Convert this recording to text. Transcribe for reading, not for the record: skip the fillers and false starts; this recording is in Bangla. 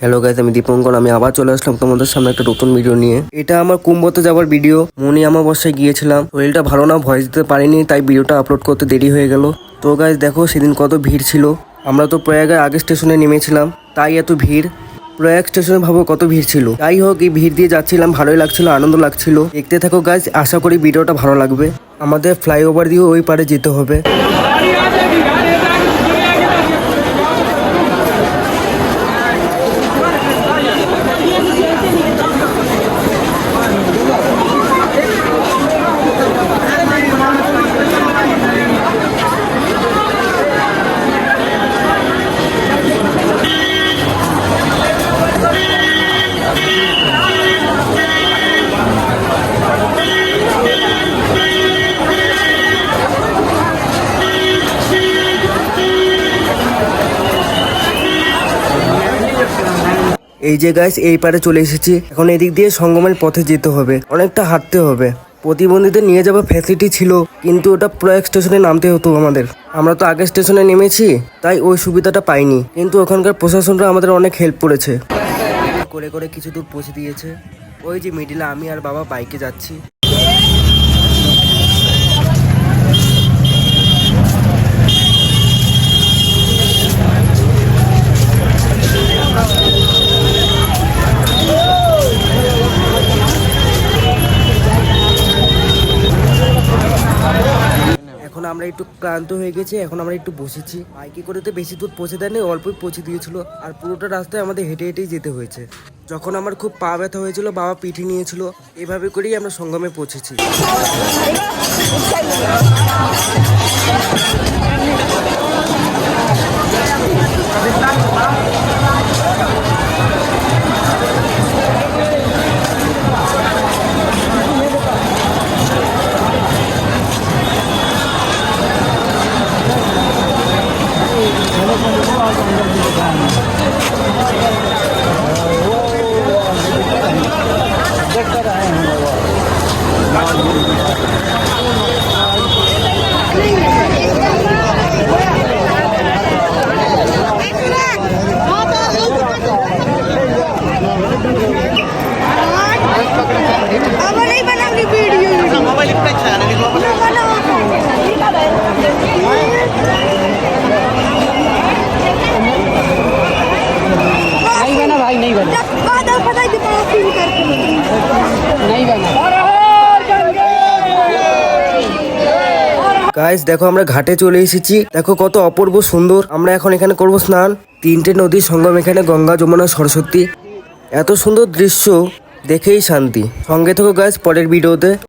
হ্যালো গাইস, আমি দীপঙ্কর। আমি আবার চলে আসলাম তোমাদের সামনে একটা নতুন ভিডিও নিয়ে। এটা আমার কুম্ভতে যাওয়ার ভিডিও। মনি অমাবস্যায় গিয়েছিলাম, শরীরটা ভালো না, ভয়েস দিতে পারিনি, তাই ভিডিওটা আপলোড করতে দেরি হয়ে গেল। তো গাইস দেখো সেদিন কত ভিড় ছিল। আমরা তো প্রয়াগের আগে স্টেশনে নেমেছিলাম, তাই এত ভিড়। প্রয়াগ স্টেশনে ভাবো কত ভিড় ছিল। যাই হোক, এই ভিড় দিয়ে যাচ্ছিলাম, ভালোই লাগছিল, আনন্দ লাগছিল। দেখতে থাকো গাইস, আশা করি ভিডিওটা ভালো লাগবে। আমাদের ফ্লাইওভার দিয়ে ওই পারে যেতে হবে। এই যে গাইস, এই পারে চলে এসেছি। এখন এদিক দিয়ে সঙ্গমের পথে যেতে হবে, অনেকটা হাঁটতে হবে। প্রতিবন্ধীদের নিয়ে যাওয়ার ফ্যাসিলিটি ছিল, কিন্তু ওটা প্রয়াগ স্টেশনে নামতে হতো আমাদের। আমরা তো আগের স্টেশনে নেমেছি, তাই ওই সুবিধাটা পাইনি। কিন্তু ওখানকার প্রশাসনরা আমাদের অনেক হেল্প করেছে। করে করে কিছু দূর পৌঁছে দিয়েছে। ওই যে মিডিলে আমি আর বাবা বাইকে যাচ্ছি। এখন আমরা একটু ক্লান্ত হয়ে গেছি, এখন আমরা একটু বসেছি। বাইকে করে তো বেশি দূর পৌঁছে দেয়নি, অল্পই পৌঁছে দিয়েছিল। আর পুরোটা রাস্তায় আমাদের হেঁটে হেঁটেই যেতে হয়েছে। যখন আমার খুব পা ব্যথা হয়েছিল, বাবা পিঠে নিয়েছিল। এভাবে করেই আমরা সঙ্গমে পৌঁছেছি। গাইস দেখো, আমরা ঘাটে চলে এসেছি। দেখো কত অপূর্ব সুন্দর। আমরা এখন এখানে করব স্নান। তিনটে নদীর সঙ্গম এখানে, গঙ্গা, যমুনা, সরস্বতী। এত সুন্দর দৃশ্য দেখেই শান্তি। সঙ্গে থেকো গাইস পরের ভিডিওতে।